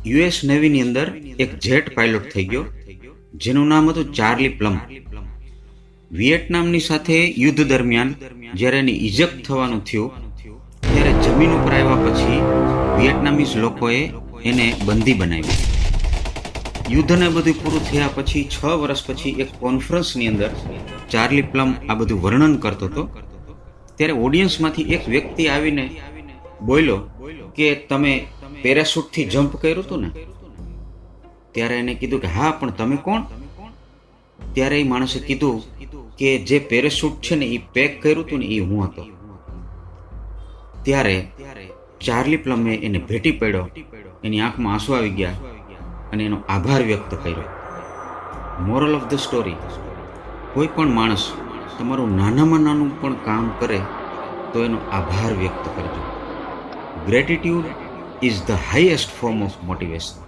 US નેવીની અંદર એક jet pilot થઈ ગયો જેનું નામ હતું ચાર્લી પ્લમ. વિયેટનામની સાથે યુદ્ધ દરમિયાન જ્યારે એને ઇજેક્ટ થવાનું થયું ત્યારે જમીન ઉપર આવ્યા પછી વિયેટનામીઝ લોકોએ એને બંદી બનાવ્યો. યુદ્ધને બધું પૂરું થયા પછી 6 વર્ષ પછી એક કોન્ફરન્સની અંદર ચાર્લી પ્લમ આ બધું વર્ણન કરતો હતો. ત્યારે ઓડિયન્સમાંથી એક વ્યક્તિ આવીને બોલ્યો કે તમે પેરાશૂટથી જમ્પ કર્યું હતું ને? ત્યારે એને કીધું કે હા, પણ તમે કોણ? ત્યારે એ માણસે કીધું કે જે પેરાશૂટ છે ને એ પેક કર્યું હતું ને એ હું હતો. ત્યારે ચાર્લી પ્લમે એને ભેટી પડ્યો, એની આંખમાં આંસુ આવી ગયા અને એનો આભાર વ્યક્ત કર્યો. મોરલ ઓફ ધ સ્ટોરી: કોઈ પણ માણસ તમારું નાનામાં નાનું પણ કામ કરે તો એનો આભાર વ્યક્ત કરજો. Gratitude is the highest form of motivation.